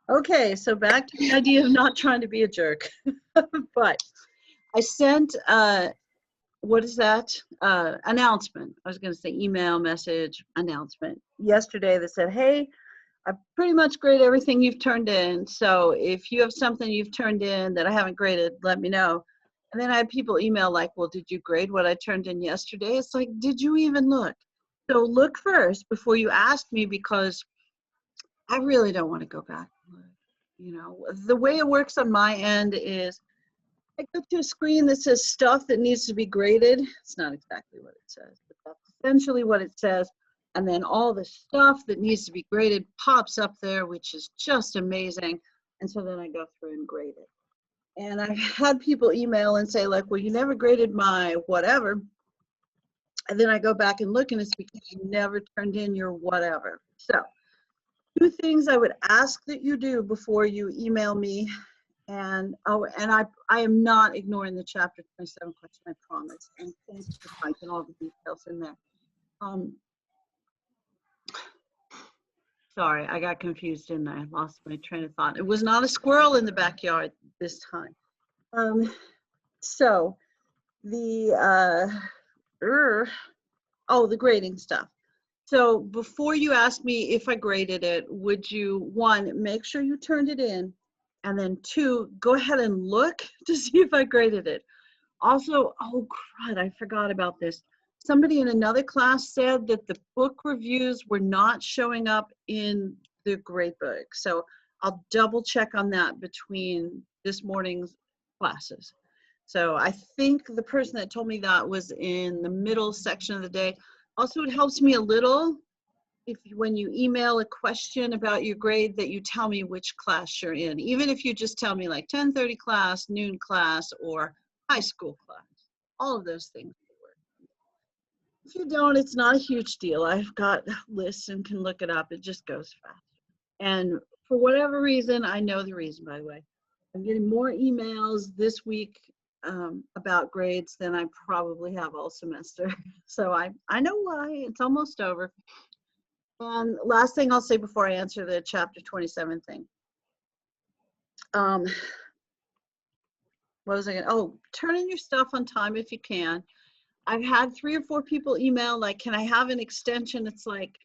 Okay, so back to the idea of not trying to be a jerk. But I sent, what is that? Announcement. I was going to say email, message, announcement yesterday that said, hey, I pretty much grade everything you've turned in. So if you have something you've turned in that I haven't graded, let me know. And then I had people email like, well, did you grade what I turned in yesterday? It's like, did you even look? So look first before you ask me, because I really don't want to go back and look. You know, the way it works on my end is I go to a screen that says stuff that needs to be graded. It's not exactly what it says, but that's essentially what it says. And then all the stuff that needs to be graded pops up there, which is just amazing. And so then I go through and grade it. And I've had people email and say like, well, you never graded my whatever. And then I go back and look and it's because you never turned in your whatever. So 2 things I would ask that you do before you email me. And I am not ignoring the chapter 27 question, I promise. And thanks for typing all the details in there. Sorry, I got confused and I lost my train of thought. It was not a squirrel in the backyard this time. So the the grading stuff. So before you ask me if I graded it, would you, 1, make sure you turned it in, and then 2, go ahead and look to see if I graded it. Also, oh crud, I forgot about this. Somebody in another class said that the book reviews were not showing up in the grade book. So I'll double check on that between this morning's classes. So I think the person that told me that was in the middle section of the day. Also, it helps me a little if when you email a question about your grade that you tell me which class you're in, even if you just tell me like 10:30 class, noon class, or high school class. All of those things work. If you don't, it's not a huge deal. I've got lists and can look it up. It just goes fast. And for whatever reason, I know the reason, by the way. I'm getting more emails this week about grades than I probably have all semester. So I know why. It's almost over. And last thing I'll say before I answer the chapter 27 thing. What was I going to, oh, turn in your stuff on time if you can. I've had 3 or 4 people email like, can I have an extension? It's like,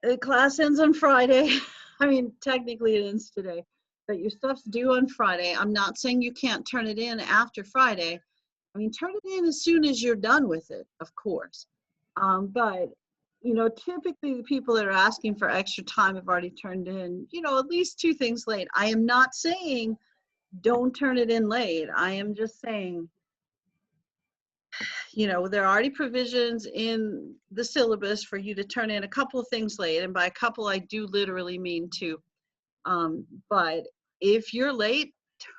the class ends on Friday. I mean, technically it ends today, but your stuff's due on Friday. I'm not saying you can't turn it in after Friday. I mean, turn it in as soon as you're done with it, of course. But, you know, typically the people that are asking for extra time have already turned in, you know, at least 2 things late. I am not saying don't turn it in late. I am just saying, you know, there are already provisions in the syllabus for you to turn in a couple of things late. And by a couple, I do literally mean 2. But if you're late,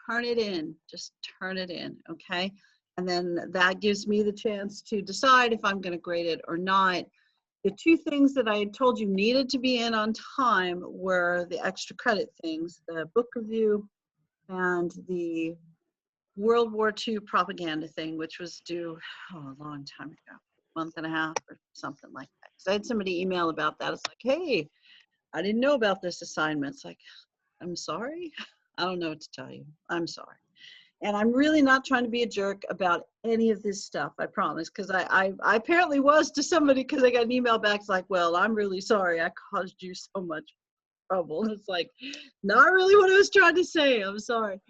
turn it in. Just turn it in, okay? And then that gives me the chance to decide if I'm going to grade it or not. The 2 things that I had told you needed to be in on time were the extra credit things, the book review and the World War II propaganda thing, which was due a long time ago, a month and a half or something like that. Because I had somebody email about that. It's like, hey, I didn't know about this assignment. It's like, I'm sorry. I don't know what to tell you. I'm sorry. And I'm really not trying to be a jerk about any of this stuff, I promise, because I apparently was to somebody, because I got an email back. It's like, well, I'm really sorry. I caused you so much trouble. It's like, not really what I was trying to say. I'm sorry.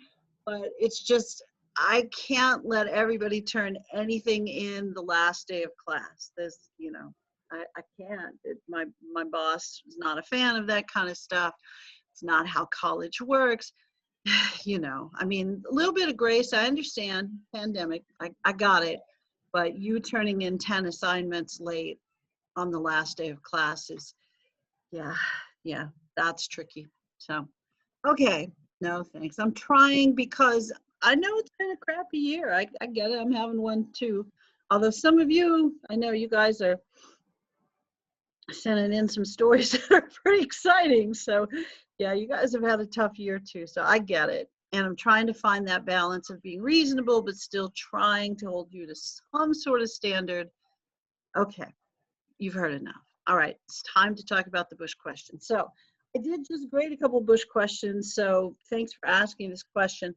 But it's just, I can't let everybody turn anything in the last day of class. This, you know, I can't. My boss is not a fan of that kind of stuff. It's not how college works. You know, I mean, a little bit of grace. I understand, pandemic. I got it. But you turning in 10 assignments late on the last day of class is, yeah, that's tricky. So, okay, no thanks. I'm trying because I know it's been a crappy year. I get it. I'm having one too. Although some of you, I know you guys are sending in some stories that are pretty exciting. So yeah, you guys have had a tough year too. So I get it. And I'm trying to find that balance of being reasonable, but still trying to hold you to some sort of standard. Okay, you've heard enough. All right, it's time to talk about the Bush question. So I did just grade a couple Bush questions, so thanks for asking this question.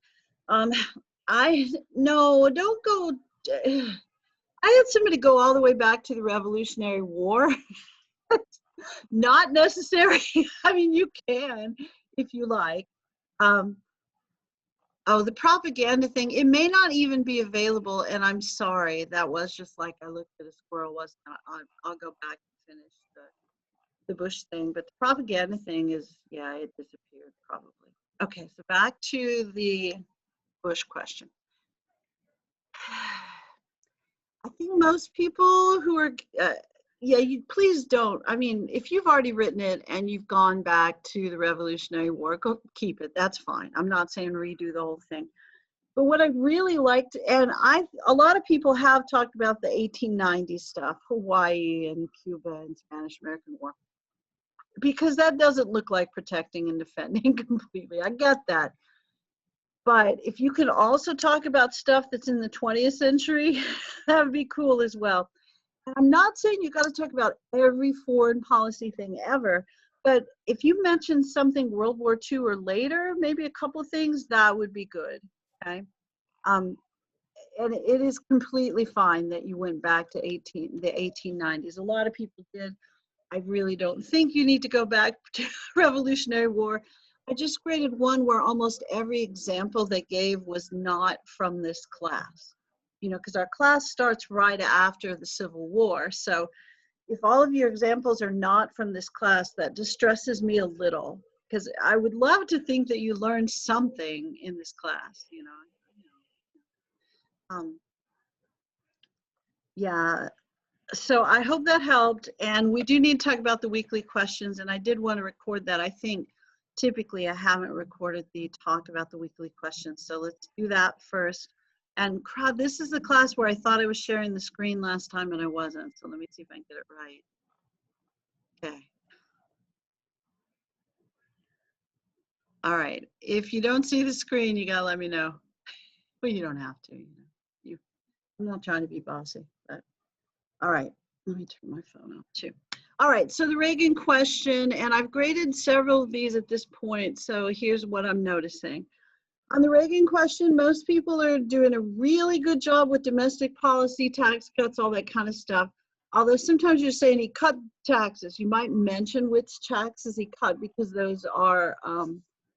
Um, no, don't go. I had somebody go all the way back to the Revolutionary War. Not necessary. I mean, you can if you like. Um, oh, the propaganda thing, it may not even be available, and I'm sorry. That was just like I looked at a squirrel. Wasn't I'll go back and finish the Bush thing, but the propaganda thing is, yeah, it disappeared probably. Okay, so back to the Bush question. I think most people who are, yeah, you please don't. I mean, if you've already written it and you've gone back to the Revolutionary War, go keep it. That's fine. I'm not saying redo the whole thing. But what I really liked, and a lot of people have talked about the 1890s stuff, Hawaii and Cuba and Spanish-American War, because that doesn't look like protecting and defending completely. I get that. But if you can also talk about stuff that's in the 20th century, that would be cool as well. And I'm not saying you got to talk about every foreign policy thing ever, but if you mention something World War II or later, maybe a couple things, that would be good, okay? And it is completely fine that you went back to the 1890s. A lot of people did. I really don't think you need to go back to Revolutionary War. I just graded one where almost every example they gave was not from this class. You know, because our class starts right after the Civil War. So if all of your examples are not from this class, that distresses me a little, because I would love to think that you learned something in this class, you know. Yeah, so I hope that helped. And we do need to talk about the weekly questions. And I did want to record that. I think typically I haven't recorded the talk about the weekly questions. So let's do that first. And crowd, this is the class where I thought I was sharing the screen last time and I wasn't. So let me see if I can get it right. Okay. All right. If you don't see the screen, you gotta let me know. Well, you don't have to, you know. I'm not trying to be bossy, but all right. Let me turn my phone off too. All right, so the Reagan question, and I've graded several of these at this point, so here's what I'm noticing. On the Reagan question, most people are doing a really good job with domestic policy, tax cuts, all that kind of stuff. Although sometimes you're saying he cut taxes. You might mention which taxes he cut because those are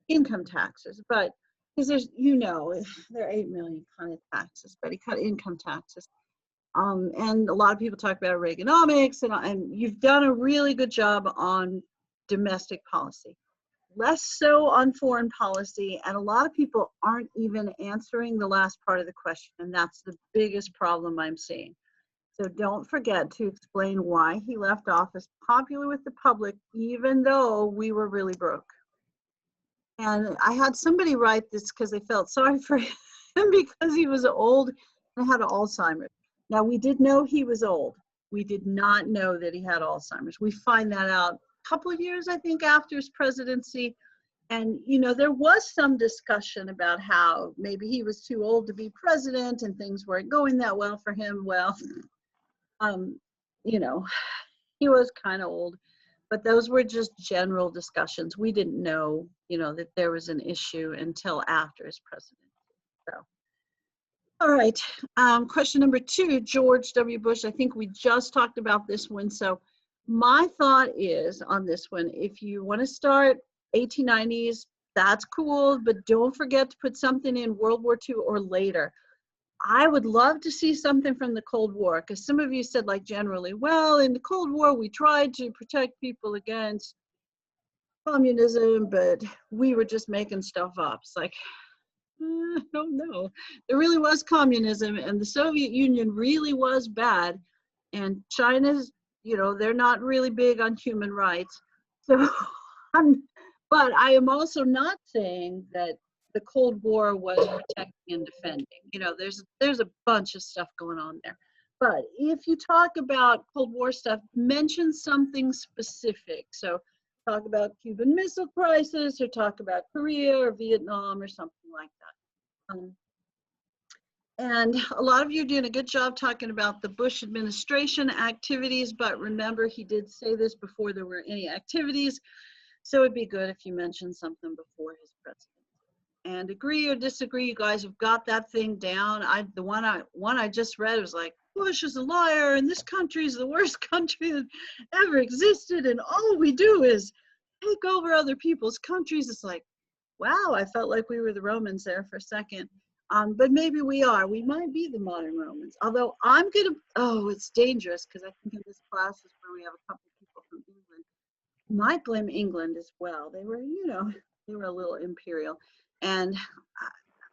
income taxes. But because there's, you know, there are 8 million kind of taxes, but he cut income taxes. And a lot of people talk about Reaganomics, and you've done a really good job on domestic policy. Less so on foreign policy, and a lot of people aren't even answering the last part of the question, and that's the biggest problem I'm seeing. So don't forget to explain why he left office popular with the public, even though we were really broke. And I had somebody write this because they felt sorry for him because he was old and had Alzheimer's. Now, we did know he was old. We did not know that he had Alzheimer's. We find that out a couple of years, I think, after his presidency. And, you know, there was some discussion about how maybe he was too old to be president and things weren't going that well for him. Well, you know, he was kind of old, but those were just general discussions. We didn't know, you know, that there was an issue until after his presidency. So, all right. Question number 2, George W. Bush. I think we just talked about this one. So my thought is on this one, if you want to start 1890s, that's cool, but don't forget to put something in World War II or later. I would love to see something from the Cold War, because some of you said, like, generally, well, in the Cold War, we tried to protect people against communism, but we were just making stuff up. It's like, I don't know. There really was communism, and the Soviet Union really was bad, and China's, you know, they're not really big on human rights. So, but I am also not saying that the Cold War was protecting and defending. You know, there's a bunch of stuff going on there. But if you talk about Cold War stuff, mention something specific. So talk about Cuban Missile Crisis, or talk about Korea or Vietnam or something like that. And a lot of you are doing a good job talking about the Bush administration activities, but remember, he did say this before there were any activities. So it'd be good if you mentioned something before his presidency. And agree or disagree, you guys have got that thing down. The one I just read was like, Bush is a liar, and this country is the worst country that ever existed, and all we do is take over other people's countries. It's like, wow, I felt like we were the Romans there for a second. But maybe we are. We might be the modern Romans. Although it's dangerous because I think in this class is where we have a couple people from England. Might blame England as well. They were, they were a little imperial. And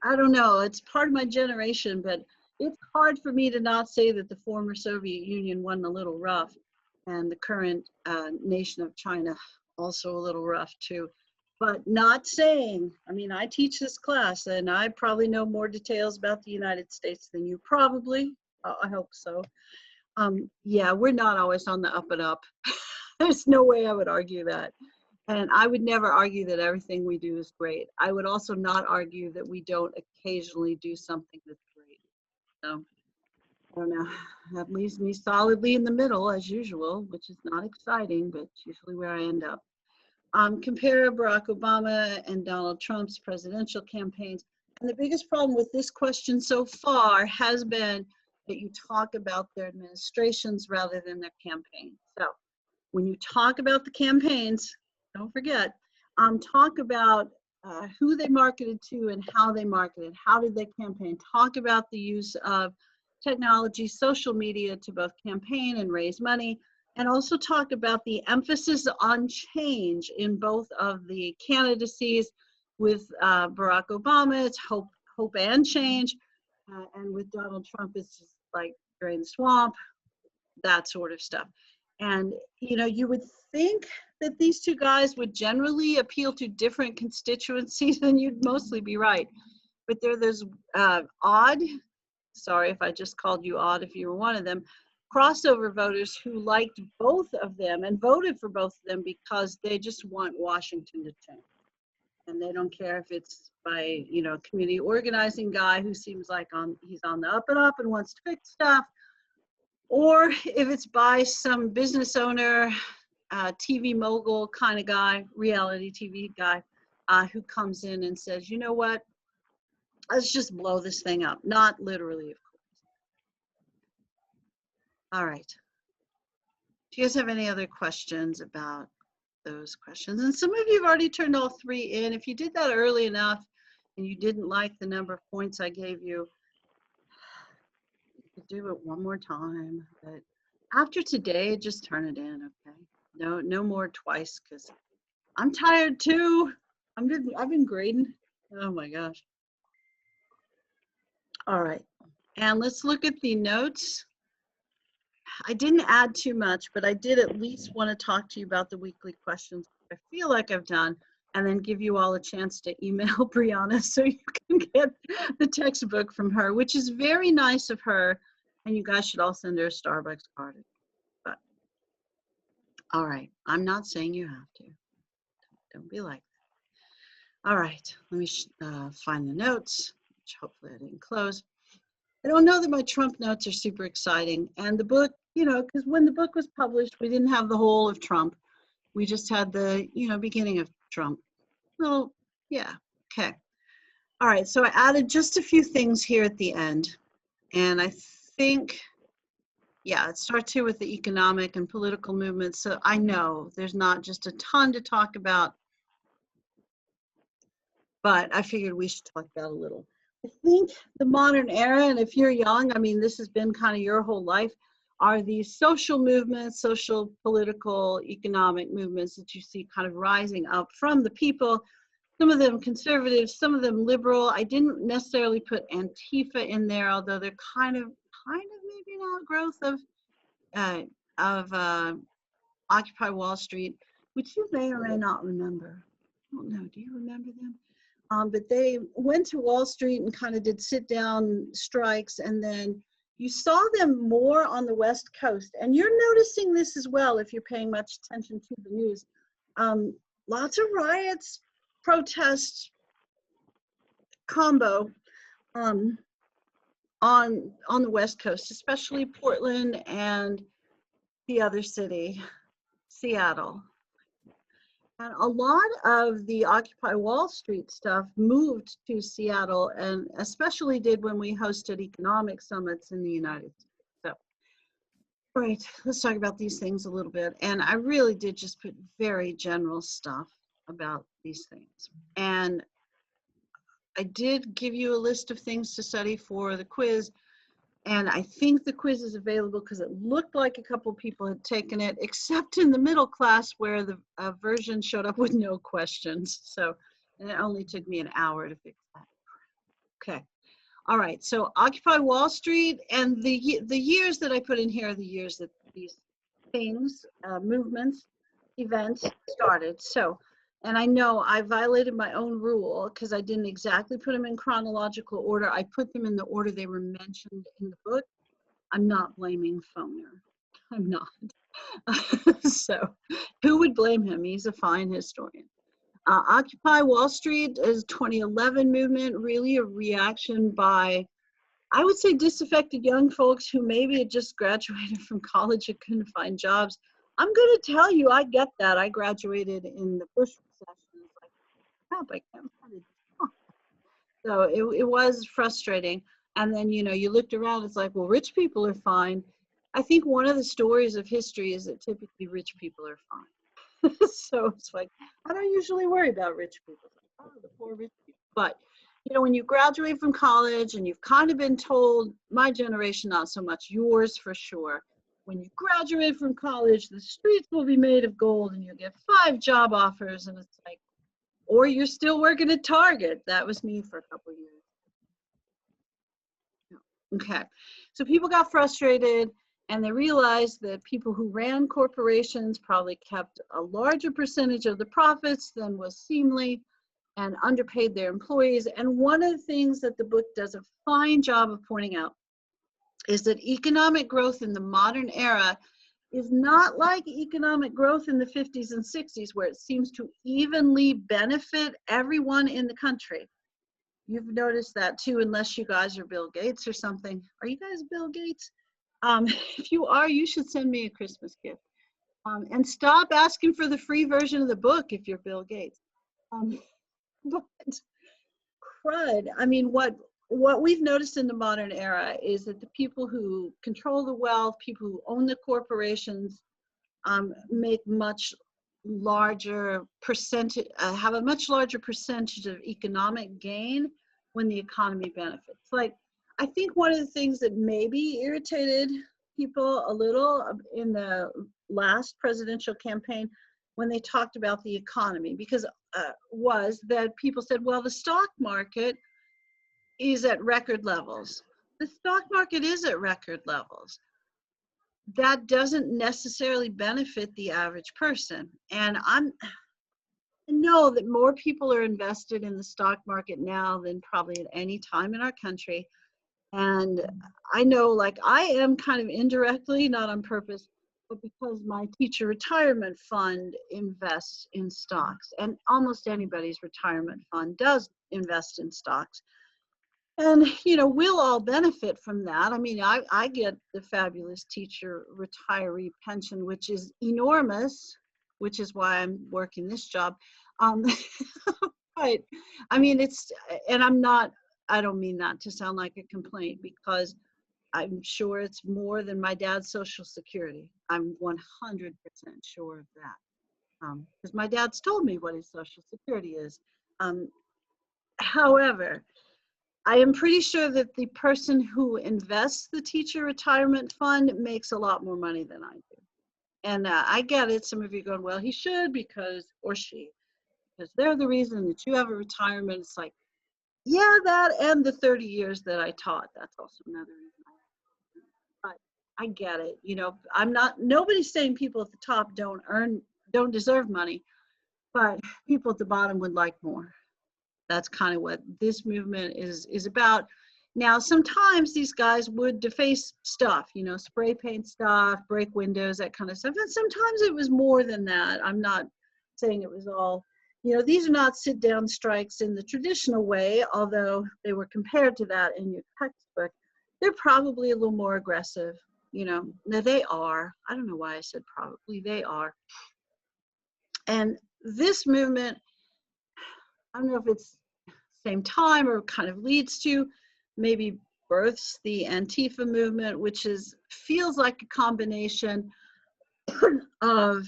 I don't know, it's part of my generation, but it's hard for me to not say that the former Soviet Union won a little rough, and the current nation of China also a little rough too. But not saying, I mean, I teach this class and I probably know more details about the United States than you probably. I hope so. Yeah, we're not always on the up and up. There's no way I would argue that. And I would never argue that everything we do is great. I would also not argue that we don't occasionally do something that's great. So, I don't know. That leaves me solidly in the middle as usual, which is not exciting, but usually where I end up. Compare Barack Obama and Donald Trump's presidential campaigns. And the biggest problem with this question so far has been that you talk about their administrations rather than their campaigns. So when you talk about the campaigns, don't forget, talk about who they marketed to and how they marketed. How did they campaign? Talk about the use of technology, social media to both campaign and raise money. And also talk about the emphasis on change in both of the candidacies. With Barack Obama, it's hope and change. And with Donald Trump, it's just like drain the swamp, that sort of stuff. And, you would think that these two guys would generally appeal to different constituencies, and you'd mostly be right. But they're those odd, sorry if I just called you odd if you were one of them, crossover voters who liked both of them and voted for both of them because they just want Washington to change. And they don't care if it's by, community organizing guy who seems like he's on the up and up and wants to fix stuff, or if it's by some business owner, TV mogul kind of guy, reality TV guy, who comes in and says, you know what, let's just blow this thing up. Not literally, of course. All right. Do you guys have any other questions about those questions? And some of you have already turned all 3 in. If you did that early enough and you didn't like the number of points I gave you, you could do it one more time. But after today, just turn it in, okay? No more twice, because I'm tired too. I've been grading. Oh my gosh. All right, and let's look at the notes. I didn't add too much, but I did at least want to talk to you about the weekly questions. I feel like I've done, and then give you all a chance to email Brianna so you can get the textbook from her, which is very nice of her. And you guys should all send her a Starbucks card. But all right, I'm not saying you have to. Don't be like that. All right, let me find the notes, which hopefully I didn't close. I don't know that my Trump notes are super exciting. And the book, because when the book was published, we didn't have the whole of Trump. We just had the, beginning of Trump. Well, yeah, okay. All right, so I added just a few things here at the end. And I think, yeah, it starts here with the economic and political movements. So I know there's not just a ton to talk about, but I figured we should talk about a little. I think the modern era, and if you're young, I mean, this has been kind of your whole life, are these social movements, social, political, economic movements that you see kind of rising up from the people, some of them conservative, some of them liberal. I didn't necessarily put Antifa in there, although they're kind of maybe an outgrowth of Occupy Wall Street, which you may or may not remember. I don't know, do you remember them? But they went to Wall Street and kind of did sit-down strikes, and then you saw them more on the West Coast. And you're noticing this as well if you're paying much attention to the news. Lots of riots, protests, combo on the West Coast, especially Portland and the other city, Seattle. And a lot of the Occupy Wall Street stuff moved to Seattle, and especially did when we hosted economic summits in the United States. So, all right, let's talk about these things a little bit. And I really did just put very general stuff about these things. And I did give you a list of things to study for the quiz. And I think the quiz is available because it looked like a couple people had taken it, except in the middle class where the version showed up with no questions. So, and it only took me an hour to fix that. Okay. All right. So Occupy Wall Street, and the years that I put in here are the years that these things, movements, events started. So, and I know I violated my own rule because I didn't exactly put them in chronological order. I put them in the order they were mentioned in the book. I'm not blaming Foner. I'm not. So who would blame him? He's a fine historian. Occupy Wall Street is 2011 movement, really a reaction by, I would say, disaffected young folks who maybe had just graduated from college and couldn't find jobs. I'm going to tell you, I get that. I graduated in the Bush recession. It's like, crap, I can't find a job. So it was frustrating. And then, you know, you looked around, it's like, well, rich people are fine. I think one of the stories of history is that typically rich people are fine. So it's like, I don't usually worry about rich people. It's like, oh, the poor rich people. But, you know, when you graduate from college and you've kind of been told, my generation, not so much, yours for sure. When you graduate from college, the streets will be made of gold and you get 5 job offers. And it's like, or you're still working at Target. That was me for a couple of years. Okay, so people got frustrated and they realized that people who ran corporations probably kept a larger percentage of the profits than was seemly and underpaid their employees. And one of the things that the book does a fine job of pointing out is that economic growth in the modern era is not like economic growth in the 50s and 60s, where it seems to evenly benefit everyone in the country. You've noticed that too, unless you guys are Bill Gates or something. Are you guys Bill Gates? If you are, you should send me a Christmas gift. And stop asking for the free version of the book if you're Bill Gates. But crud, I mean, what we've noticed in the modern era is that the people who control the wealth, people who own the corporations, make much larger percentage, have a much larger percentage of economic gain when the economy benefits. Like, I think one of the things that maybe irritated people a little in the last presidential campaign when they talked about the economy, because was that people said, well, the stock market is at record levels. The stock market is at record levels. That doesn't necessarily benefit the average person. And I know that more people are invested in the stock market now than probably at any time in our country. And I know, like, I am kind of indirectly, not on purpose, but because my teacher retirement fund invests in stocks, and almost anybody's retirement fund does invest in stocks. And, you know, we'll all benefit from that. I mean, I get the fabulous teacher retiree pension, which is enormous, which is why I'm working this job. But I mean, and I don't mean that to sound like a complaint, because I'm sure it's more than my dad's Social Security. I'm 100% sure of that. Because my dad's told me what his Social Security is. However, I am pretty sure that the person who invests the teacher retirement fund makes a lot more money than I do. And I get it. Some of you are going, well, he should, because, or she, because they're the reason that you have a retirement. It's like, yeah, that and the 30 years that I taught. That's also another reason. But I get it. You know, nobody's saying people at the top don't deserve money, but people at the bottom would like more. That's kind of what this movement is about. Now, sometimes these guys would deface stuff, you know, spray paint stuff, break windows, that kind of stuff. And sometimes it was more than that. I'm not saying it was all, you know, these are not sit-down strikes in the traditional way, although they were compared to that in your textbook. They're probably a little more aggressive, you know. Now, they are. I don't know why I said probably. They are. And this movement, I don't know if it's same time or kind of leads to, maybe births the Antifa movement, which feels like a combination of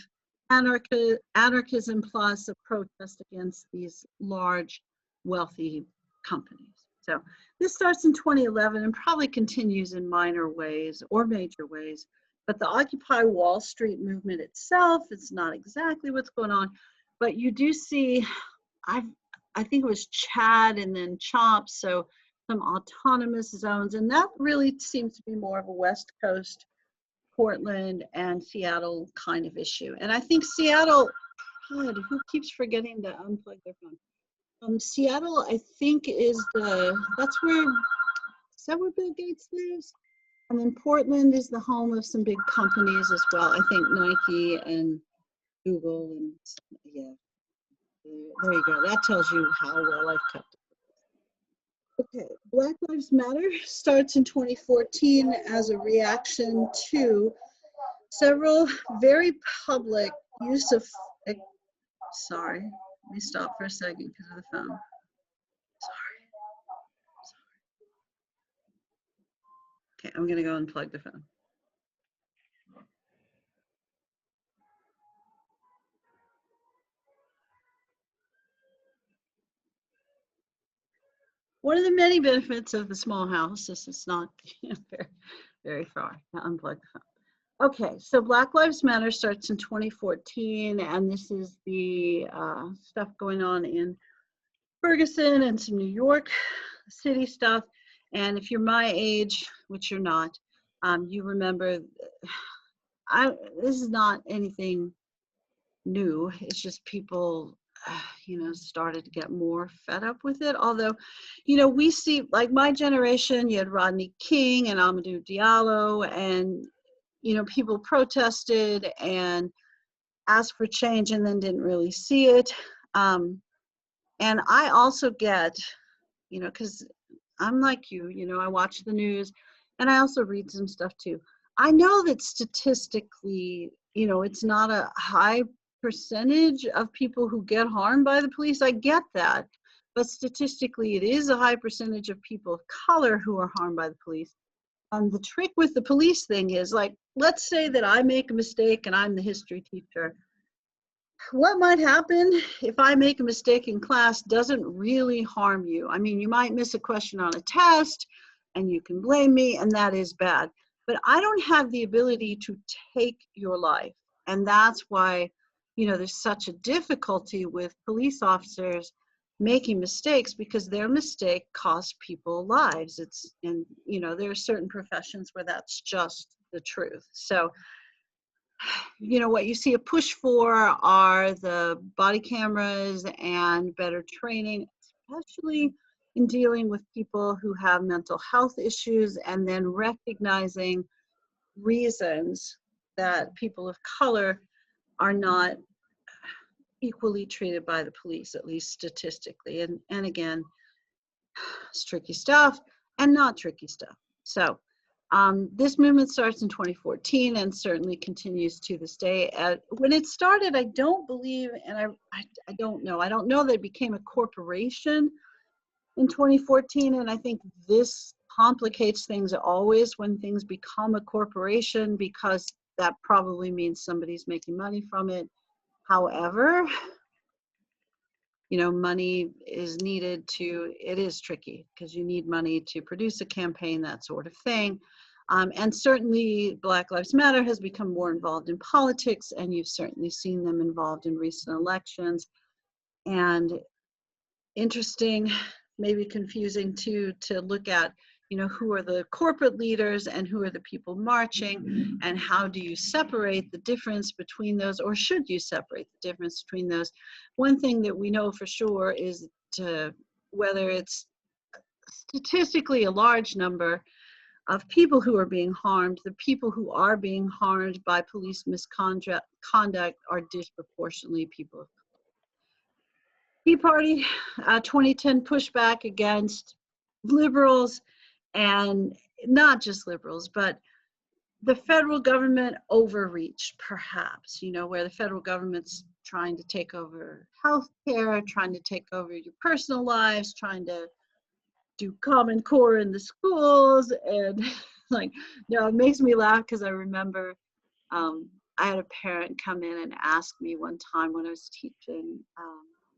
anarchism plus a protest against these large, wealthy companies. So this starts in 2011 and probably continues in minor ways or major ways. But the Occupy Wall Street movement itself, it's not exactly what's going on, but you do see, I think it was Chad and then CHOP, so some autonomous zones, and that really seems to be more of a West Coast, Portland and Seattle kind of issue. And I think Seattle, God, who keeps forgetting to unplug their phone? Seattle, I think is that's where, is that where Bill Gates lives? And then Portland is the home of some big companies as well. I think Nike and Google and yeah, there you go. That tells you how well I've kept it. Okay, Black Lives Matter starts in 2014 as a reaction to several very public use of, sorry, let me stop for a second because of the phone. Sorry. Okay, I'm gonna go unplug the phone. One of the many benefits of the small house is it's not very, very far to unplug the phone. Okay, so Black Lives Matter starts in 2014, and this is the stuff going on in Ferguson and some New York City stuff. And if you're my age, which you're not, you remember, this is not anything new. It's just people, started to get more fed up with it. Although, we see, like my generation, you had Rodney King and Amadou Diallo, and, people protested and asked for change and then didn't really see it. And I also get, because I'm like you, I watch the news and I also read some stuff too. I know that statistically, it's not a high percentage of people who get harmed by the police. I get that. But statistically, it is a high percentage of people of color who are harmed by the police. And the trick with the police thing is, like, let's say that I make a mistake and I'm the history teacher. What might happen if I make a mistake in class doesn't really harm you. I mean, you might miss a question on a test and you can blame me, and that is bad. But I don't have the ability to take your life. And that's why, there's such a difficulty with police officers making mistakes, because their mistake costs people lives. And there are certain professions where that's just the truth. So, what you see a push for are the body cameras and better training, especially in dealing with people who have mental health issues, and then recognizing reasons that people of color are not equally treated by the police, at least statistically. And again, it's tricky stuff and not tricky stuff. So this movement starts in 2014 and certainly continues to this day. When it started, I don't believe, and I don't know that it became a corporation in 2014, and I think this complicates things always when things become a corporation, because that probably means somebody's making money from it. However, money is needed it is tricky because you need money to produce a campaign, that sort of thing. And certainly Black Lives Matter has become more involved in politics, and you've certainly seen them involved in recent elections. And interesting, maybe confusing too, to look at, who are the corporate leaders and who are the people marching, and how do you separate the difference between those, or should you separate the difference between those? One thing that we know for sure is whether it's statistically a large number of people who are being harmed, the people who are being harmed by police misconduct are disproportionately people of color. Tea Party 2010 pushback against liberals, and not just liberals, but the federal government overreach, perhaps, where the federal government's trying to take over healthcare, trying to take over your personal lives, trying to do Common Core in the schools, and like, it makes me laugh because I remember I had a parent come in and ask me one time when I was teaching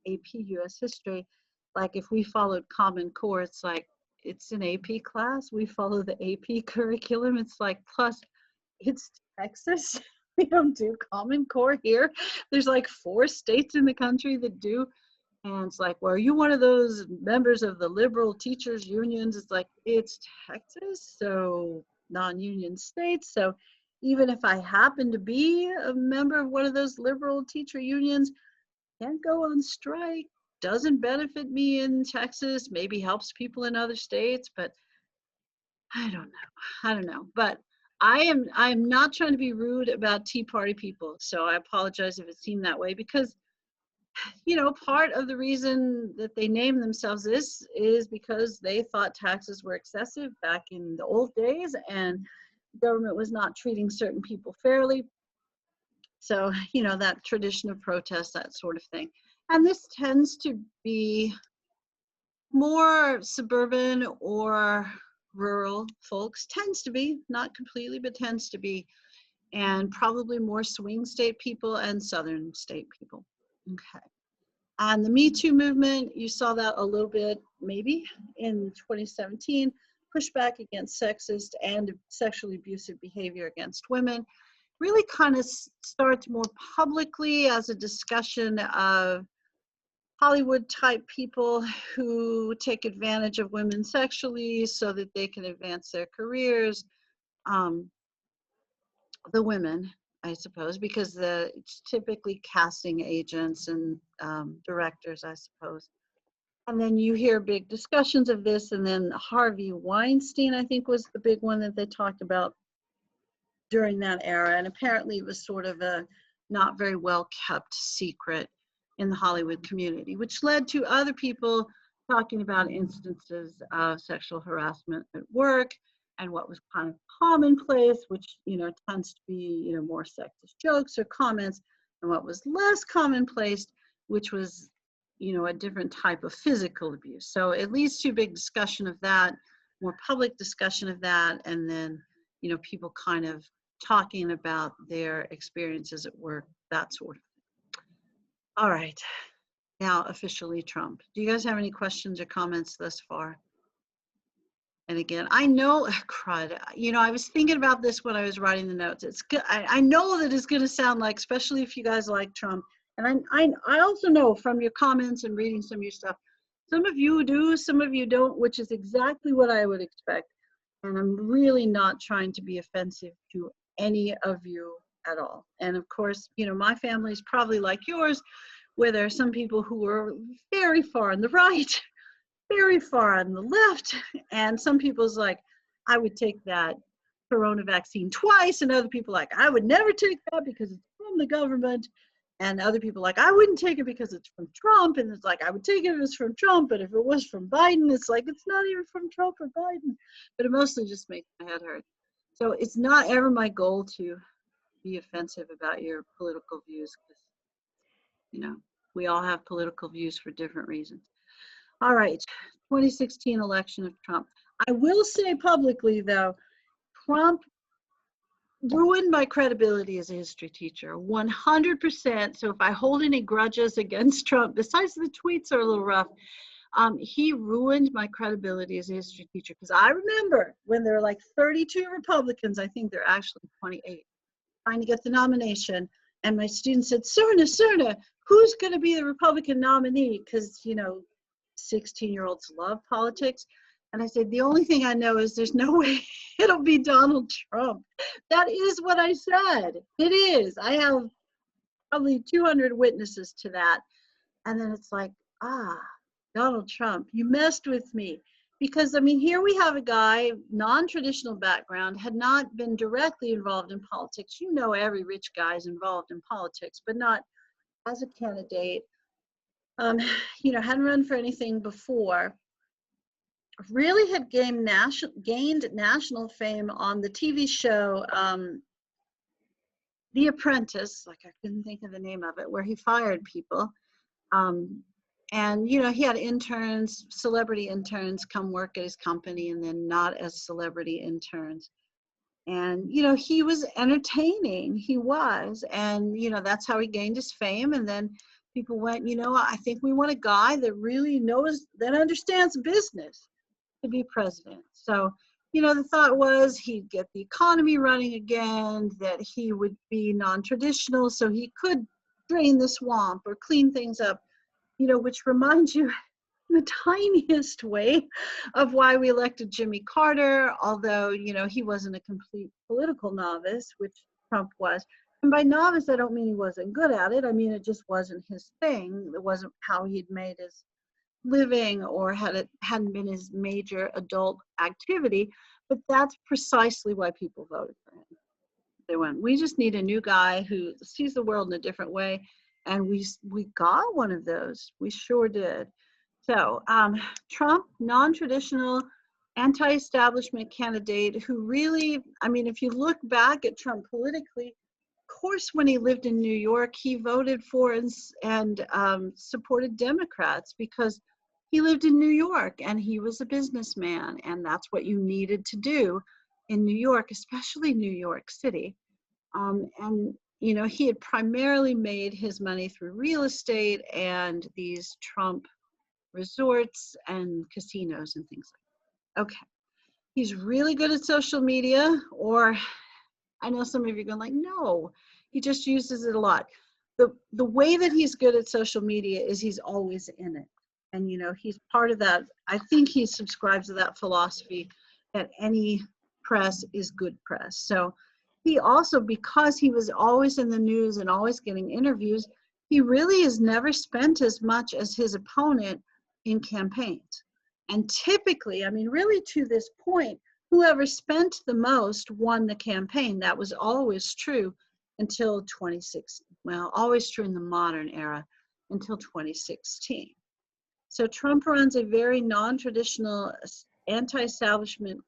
AP US history, like if we followed Common Core, it's like, it's an AP class, we follow the AP curriculum. It's like, plus it's Texas. We don't do Common Core here. There's like 4 states in the country that do. And it's like, well, are you one of those members of the liberal teachers unions? It's like, it's Texas, so non-union states. So even if I happen to be a member of one of those liberal teacher unions, can't go on strike. Doesn't benefit me in Texas, maybe helps people in other states, but I don't know. But I'm not trying to be rude about Tea Party people. So I apologize if it seemed that way, because part of the reason that they named themselves this is because they thought taxes were excessive back in the old days, and the government was not treating certain people fairly. So, that tradition of protest, that sort of thing. And this tends to be more suburban or rural folks, tends to be, not completely, but tends to be, and probably more swing state people and southern state people. Okay. And the Me Too movement, you saw that a little bit maybe in 2017, pushback against sexist and sexually abusive behavior against women, really kind of starts more publicly as a discussion of Hollywood type people who take advantage of women sexually so that they can advance their careers. The women, I suppose, because it's typically casting agents and directors, I suppose. And then you hear big discussions of this, and then Harvey Weinstein, I think, was the big one that they talked about during that era. And apparently it was sort of a not very well kept secret in the Hollywood community, which led to other people talking about instances of sexual harassment at work and what was kind of commonplace, which, tends to be, more sexist jokes or comments, and what was less commonplace, which was, a different type of physical abuse. So it leads to a big discussion of that, more public discussion of that, and then, people kind of talking about their experiences at work, that sort of thing. All right, now officially Trump. Do you guys have any questions or comments thus far? And again, I know, crud, I was thinking about this when I was writing the notes. It's good. I know that it's going to sound like, especially if you guys like Trump, and I also know from your comments and reading some of your stuff, some of you do, some of you don't, which is exactly what I would expect. And I'm really not trying to be offensive to any of you at all. And of course, my family is probably like yours, where there are some people who are very far on the right, very far on the left, and some people's like, I would take that corona vaccine twice, and other people like, I would never take that because it's from the government, and other people like, I wouldn't take it because it's from Trump, and it's like, I would take it if it's from Trump, but if it was from Biden, it's like, it's not even from Trump or Biden. But it mostly just makes my head hurt. So it's not ever my goal to be offensive about your political views, because we all have political views for different reasons. All right, 2016 election of Trump. I will say publicly, though, Trump ruined my credibility as a history teacher, 100%. So if I hold any grudges against Trump, besides the tweets are a little rough, he ruined my credibility as a history teacher. Because I remember when there were like 32 Republicans, I think they're actually 28, trying to get the nomination. And my student said, Serna, who's going to be the Republican nominee? Because, 16-year-olds love politics. And I said, the only thing I know is there's no way it'll be Donald Trump. That is what I said. It is. I have probably 200 witnesses to that. And then it's like, Donald Trump, you messed with me. Because, here we have a guy, non-traditional background, had not been directly involved in politics. Every rich guy is involved in politics, but not as a candidate. Hadn't run for anything before. Really had gained national fame on the TV show The Apprentice, like I couldn't think of the name of it, where he fired people. And, you know, he had interns, celebrity interns come work at his company and then not as celebrity interns. And, you know, he was entertaining. He was. And, you know, that's how he gained his fame. And then people went, you know, I think we want a guy that really knows, that understands business to be president. So, you know, the thought was he'd get the economy running again, that he would be non-traditional so he could drain the swamp or clean things up, you know, which reminds you the tiniest way of why we elected Jimmy Carter, although, you know, he wasn't a complete political novice, which Trump was. And by novice, I don't mean he wasn't good at it. I mean, it just wasn't his thing. It wasn't how he'd made his living, or hadn't been his major adult activity. But that's precisely why people voted for him. They went, we just need a new guy who sees the world in a different way. And we got one of those. We sure did. So Trump, non-traditional, anti-establishment candidate who really, I mean, if you look back at Trump politically, of course, when he lived in New York, he voted for and supported Democrats because he lived in New York and he was a businessman, and that's what you needed to do in New York, especially New York City. And you know, he had primarily made his money through real estate and these Trump resorts and casinos and things like that. Okay, he's really good at social media, or I know some of you are going like, no, he just uses it a lot. The way that he's good at social media is he's always in it. And, you know, he's part of that. I think he subscribes to that philosophy that any press is good press. So he also, because he was always in the news and always getting interviews, he really has never spent as much as his opponent in campaigns. And typically, I mean, really to this point, whoever spent the most won the campaign. That was always true until 2016. Well, always true in the modern era until 2016. So Trump runs a very non-traditional anti-establishment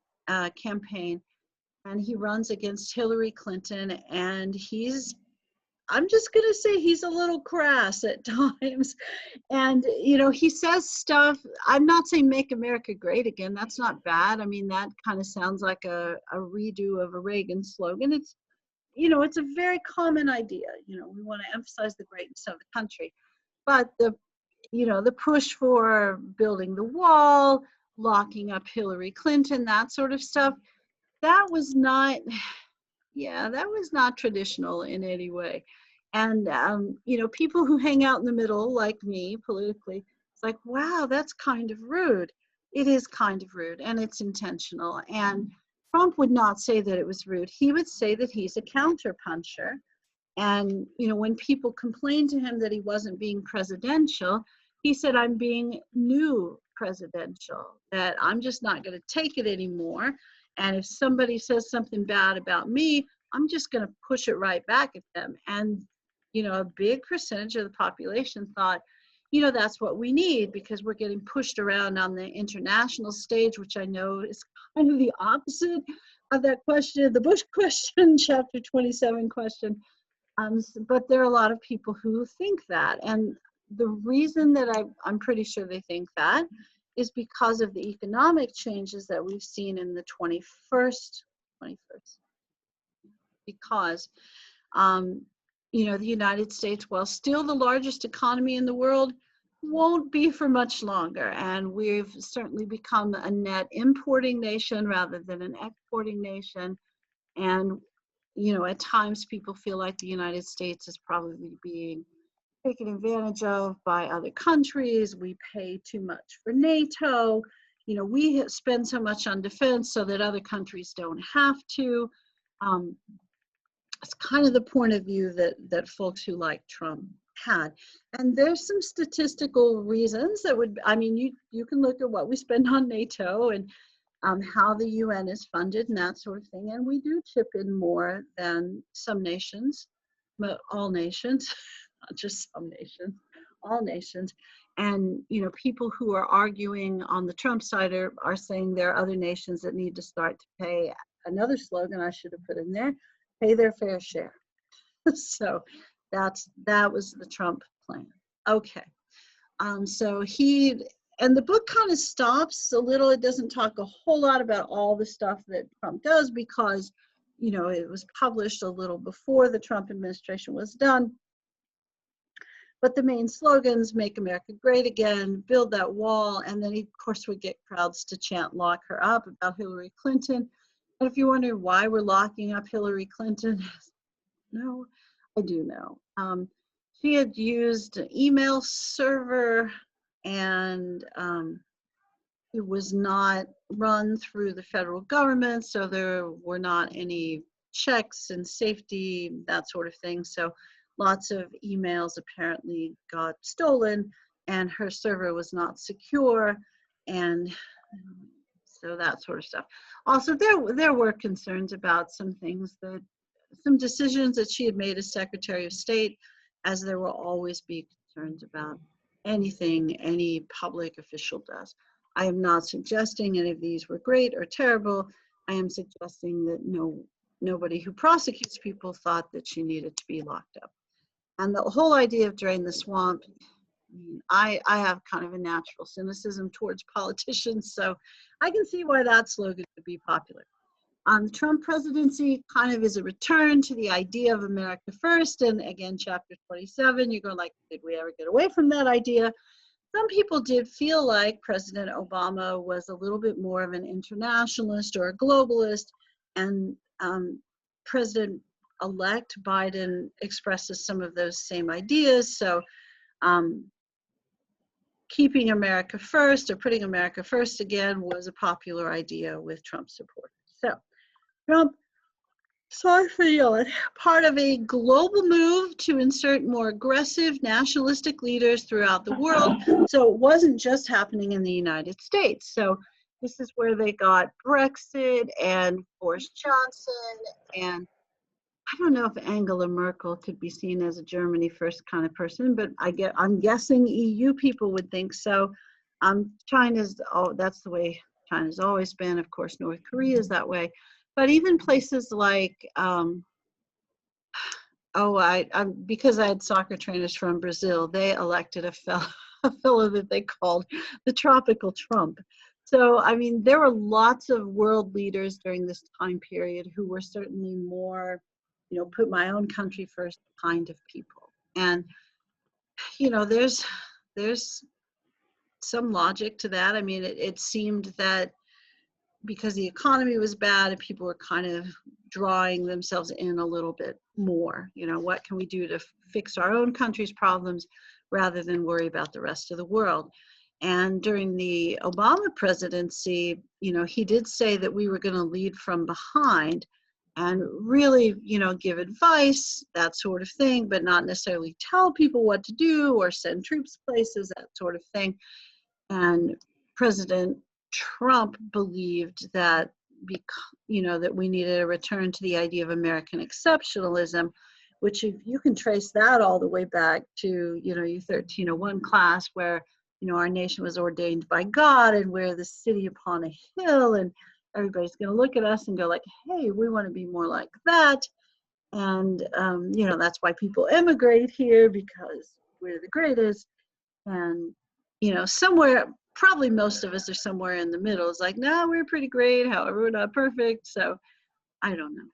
campaign, and he runs against Hillary Clinton, and I'm just going to say he's a little crass at times. And, you know, he says stuff, I'm not saying make America great again. That's not bad. I mean, that kind of sounds like a redo of a Reagan slogan. It's, you know, it's a very common idea. You know, we want to emphasize the greatness of the country. But you know, the push for building the wall, locking up Hillary Clinton, that sort of stuff, that was not, yeah, that was not traditional in any way. And, you know, people who hang out in the middle, like me politically, it's like, wow, that's kind of rude. It is kind of rude, and it's intentional. And Trump would not say that it was rude. He would say that he's a counterpuncher. And, you know, when people complained to him that he wasn't being presidential, he said, I'm being new presidential, that I'm just not going to take it anymore. And if somebody says something bad about me, I'm just going to push it right back at them. And, you know, a big percentage of the population thought, you know, that's what we need, because we're getting pushed around on the international stage, which I know is kind of the opposite of that question, the Bush question, chapter 27 question. But there are a lot of people who think that. And the reason that I'm pretty sure they think that is because of the economic changes that we've seen in the 21st. Because, you know, the United States, while still the largest economy in the world, won't be for much longer. And we've certainly become a net importing nation rather than an exporting nation. And, you know, at times people feel like the United States is probably being taken advantage of by other countries. We pay too much for NATO. You know, we spend so much on defense so that other countries don't have to. It's kind of the point of view that folks who like Trump had. And there's some statistical reasons that would, I mean, you can look at what we spend on NATO and how the UN is funded and that sort of thing. And we do chip in more than some nations, but all nations, not just some nations, all nations. And, you know, people who are arguing on the Trump side are saying there are other nations that need to start to pay, another slogan I should have put in there, pay their fair share. So that was the Trump plan. Okay. So and the book kind of stops a little. It doesn't talk a whole lot about all the stuff that Trump does because, it was published a little before the Trump administration was done. But the main slogans, make America great again, build that wall, and then he, of course, would get crowds to chant lock her up about Hillary Clinton. And if you wonder why we're locking up Hillary Clinton, no, I do know. She had used an email server and it was not run through the federal government, so there were not any checks and safety, that sort of thing. So lots of emails apparently got stolen and her server was not secure, and so that sort of stuff. Also, there were concerns about some decisions that she had made as Secretary of State, as there will always be concerns about anything any public official does. I am not suggesting any of these were great or terrible. I am suggesting that nobody who prosecutes people thought that she needed to be locked up. And the whole idea of drain the swamp, I have kind of a natural cynicism towards politicians, so I can see why that slogan would be popular. The Trump presidency kind of is a return to the idea of America first, and again, chapter 27, you're going like, did we ever get away from that idea? Some people did feel like President Obama was a little bit more of an internationalist or a globalist, and President-elect Biden expresses some of those same ideas. So keeping America first or putting America first again was a popular idea with Trump supporters. So Trump, sorry for yelling, part of a global move to insert more aggressive nationalistic leaders throughout the world. So it wasn't just happening in the United States. So this is where they got Brexit and Boris Johnson, and I don't know if Angela Merkel could be seen as a Germany first kind of person, but I'm guessing EU people would think so. That's the way China's always been. Of course, North Korea is that way. But even places like, because I had soccer trainers from Brazil, they elected a fellow that they called the Tropical Trump. So, I mean, there were lots of world leaders during this time period who were certainly more, put my own country first kind of people. And, there's some logic to that. I mean, it seemed that because the economy was bad and people were kind of drawing themselves in a little bit more, what can we do to fix our own country's problems rather than worry about the rest of the world? And during the Obama presidency, he did say that we were going to lead from behind and really, give advice, that sort of thing, but not necessarily tell people what to do or send troops places, that sort of thing. And President Trump believed that that we needed a return to the idea of American exceptionalism, which you can trace that all the way back to your 1301 class, where our nation was ordained by God and we're the city upon a hill, and everybody's going to look at us and go like, hey, we want to be more like that. And that's why people immigrate here, because we're the greatest. And somewhere, probably most of us are somewhere in the middle. It's like, no, we're pretty great, however, we're not perfect. So I don't know.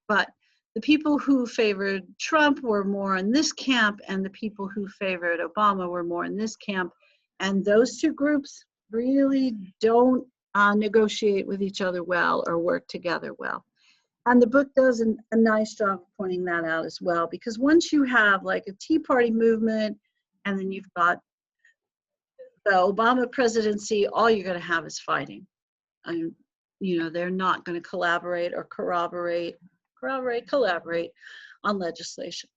But the people who favored Trump were more in this camp, and the people who favored Obama were more in this camp. And those two groups really don't negotiate with each other well or work together well. And the book does a nice job of pointing that out as well, because once you have like a Tea Party movement, and then you've got the Obama presidency, all you're going to have is fighting. And, they're not going to collaborate on legislation.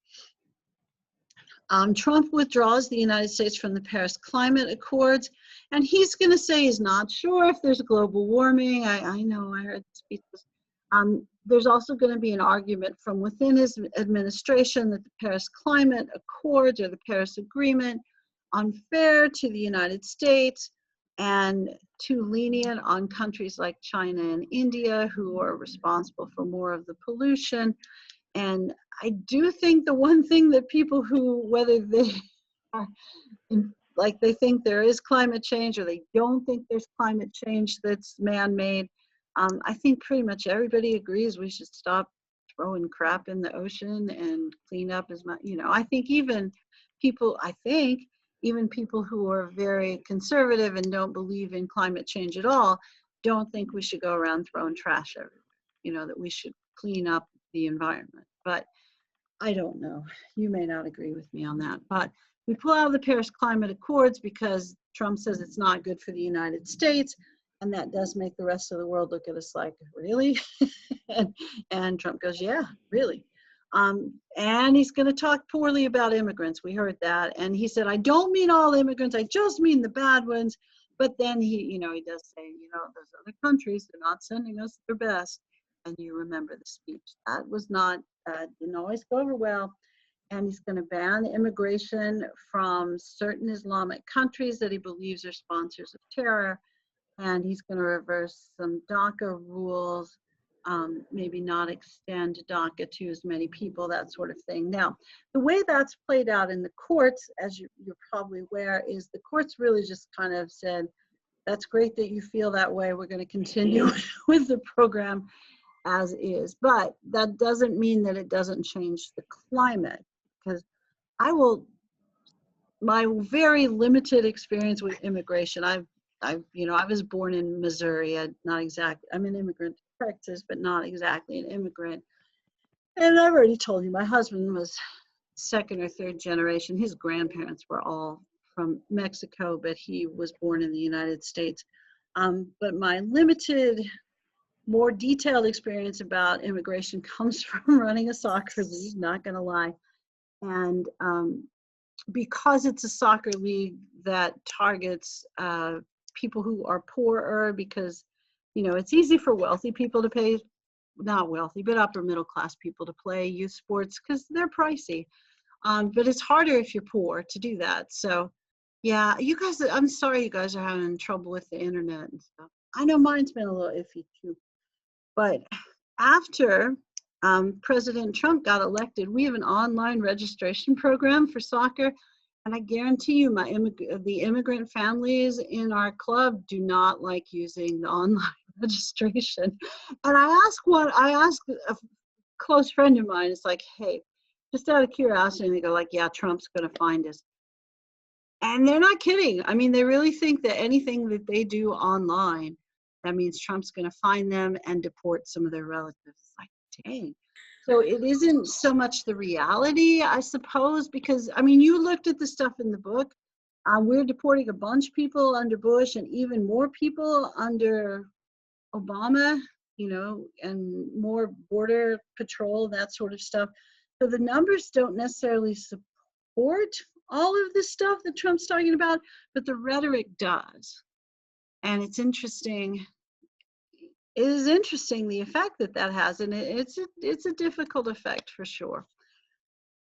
Trump withdraws the United States from the Paris Climate Accords, and he's going to say he's not sure if there's global warming. I know, I heard speeches. There's also going to be an argument from within his administration that the Paris Climate Accords or the Paris Agreement unfair to the United States and too lenient on countries like China and India, who are responsible for more of the pollution. And I do think the one thing that people who, whether they are like they think there is climate change or they don't think there's climate change that's man-made, I think pretty much everybody agrees we should stop throwing crap in the ocean and clean up as much. I think even people who are very conservative and don't believe in climate change at all don't think we should go around throwing trash everywhere, that we should clean up the environment. But I don't know. You may not agree with me on that. But we pull out of the Paris Climate Accords because Trump says it's not good for the United States. And that does make the rest of the world look at us like, really? and Trump goes, yeah, really. And he's going to talk poorly about immigrants. We heard that. And he said, I don't mean all immigrants. I just mean the bad ones. But then he does say, those other countries, they're not sending us their best. And you remember the speech. That was not, didn't always go over well. And he's going to ban immigration from certain Islamic countries that he believes are sponsors of terror. And he's going to reverse some DACA rules, maybe not extend DACA to as many people, that sort of thing. Now, the way that's played out in the courts, as you're probably aware, is the courts really just kind of said, that's great that you feel that way. We're going to continue with the program as is. But that doesn't mean that it doesn't change the climate, because my very limited experience with immigration, I was born in Missouri. I'm an immigrant to Texas, but not exactly an immigrant. And I've already told you, my husband was second or third generation. His grandparents were all from Mexico, but he was born in the United States. But my limited, more detailed experience about immigration comes from running a soccer league, not gonna lie. And because it's a soccer league that targets people who are poorer, because it's easy for wealthy people to pay, not wealthy, but upper middle class people to play youth sports because they're pricey. But it's harder if you're poor to do that. So yeah, you guys, I'm sorry you guys are having trouble with the internet and stuff. I know mine's been a little iffy too. But after President Trump got elected, we have an online registration program for soccer. And I guarantee you, the immigrant families in our club do not like using the online registration. And I asked a close friend of mine, it's like, hey, just out of curiosity, and they go like, yeah, Trump's going to find us. And they're not kidding. I mean, they really think that anything that they do online, that means Trump's going to find them and deport some of their relatives. It's like, dang. So it isn't so much the reality, I suppose, because, I mean, you looked at the stuff in the book. We're deporting a bunch of people under Bush and even more people under Obama, and more border patrol, that sort of stuff. So the numbers don't necessarily support all of this stuff that Trump's talking about, but the rhetoric does. And it's interesting. It is interesting the effect that has, and it's a difficult effect for sure.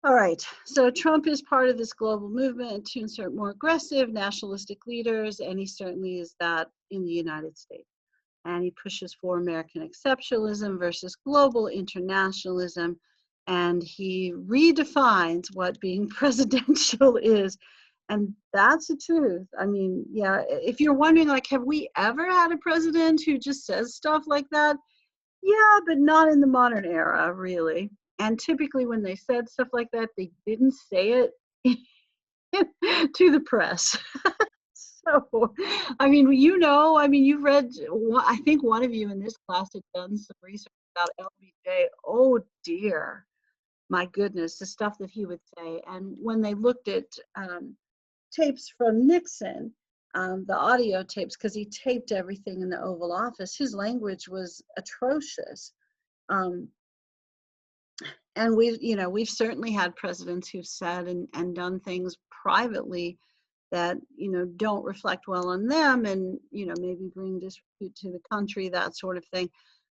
All right, so Trump is part of this global movement to insert more aggressive nationalistic leaders, and he certainly is that in the United States. And he pushes for American exceptionalism versus global internationalism, and he redefines what being presidential is. And that's the truth. I mean, yeah, if you're wondering, like, have we ever had a president who just says stuff like that? Yeah, but not in the modern era, really. And typically when they said stuff like that, they didn't say it to the press. So, I mean, you've read, I think one of you in this class had done some research about LBJ. Oh dear, my goodness, the stuff that he would say. And when they looked at tapes from Nixon, the audio tapes, because he taped everything in the Oval Office, his language was atrocious. And we've certainly had presidents who've said and done things privately that don't reflect well on them, and maybe bring disrepute to the country, that sort of thing.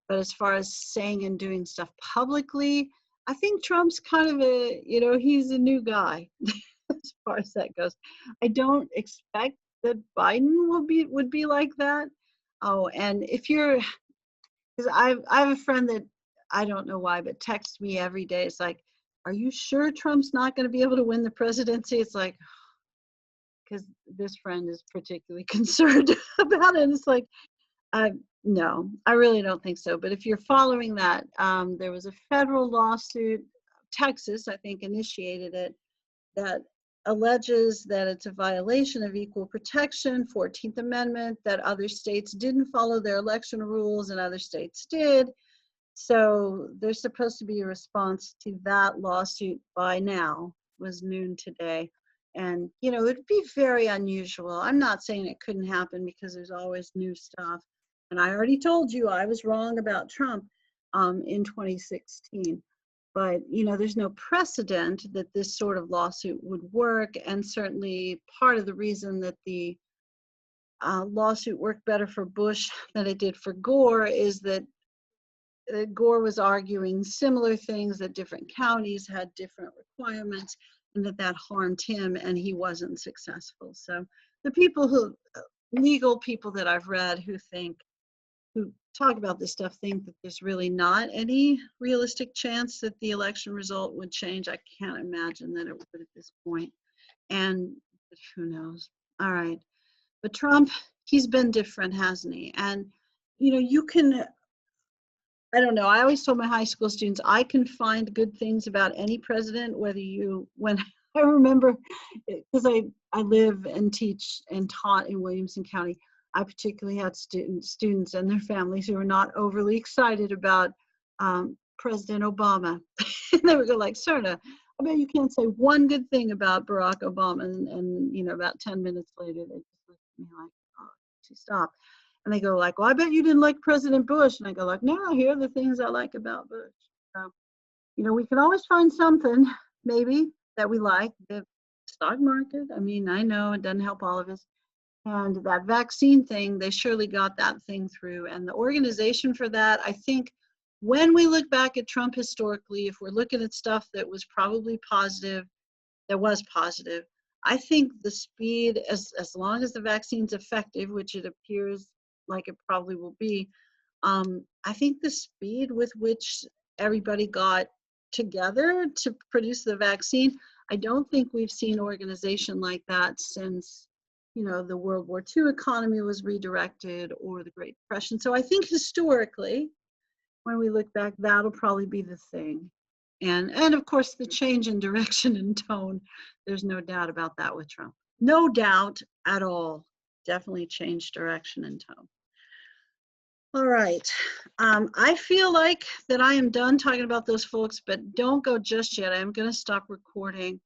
But as far as saying and doing stuff publicly, I think Trump's kind of he's a new guy as far as that goes. I don't expect that Biden would be like that. Oh, and because I have a friend that I don't know why, but text me every day. It's like, are you sure Trump's not going to be able to win the presidency? It's like, because this friend is particularly concerned about it. And it's like, no, I really don't think so. But if you're following that, there was a federal lawsuit, Texas, I think, initiated it, that alleges that it's a violation of equal protection, 14th Amendment, that other states didn't follow their election rules and other states did. So there's supposed to be a response to that lawsuit by now, was noon today. And, you know, it'd be very unusual. I'm not saying it couldn't happen because there's always new stuff. And I already told you I was wrong about Trump in 2016. But, you know, there's no precedent that this sort of lawsuit would work. And certainly part of the reason that the lawsuit worked better for Bush than it did for Gore is that Gore was arguing similar things, that different counties had different requirements, and that harmed him, and he wasn't successful. So the people who, legal people that I've read who talk about this stuff, think that there's really not any realistic chance that the election result would change. I can't imagine that it would at this point. And who knows? All right. But Trump, he's been different, hasn't he? And, you know, you can, I don't know. I always told my high school students, I can find good things about any president, when I remember, because I live and teach and taught in Williamson County, I particularly had students and their families who were not overly excited about President Obama. And they would go like, Serna, I bet you can't say one good thing about Barack Obama. And you know, about 10 minutes later, they just look at me like, oh, stop. And they go like, well, I bet you didn't like President Bush. And I go like, no, here are the things I like about Bush. So, you know, we can always find something maybe that we like. The stock market, I mean, I know it doesn't help all of us. And that vaccine thing, they surely got that thing through. And the organization for that, I think when we look back at Trump historically, if we're looking at stuff that was probably positive, that was positive, I think the speed, as long as the vaccine's effective, which it appears like it probably will be, I think the speed with which everybody got together to produce the vaccine, I don't think we've seen organization like that since, you know, the World War II economy was redirected or the Great Depression. So I think historically, when we look back, that'll probably be the thing. And of course, the change in direction and tone, there's no doubt about that with Trump. No doubt at all. Definitely changed direction and tone. All right. I feel like that I am done talking about those folks, but don't go just yet. I'm going to stop recording.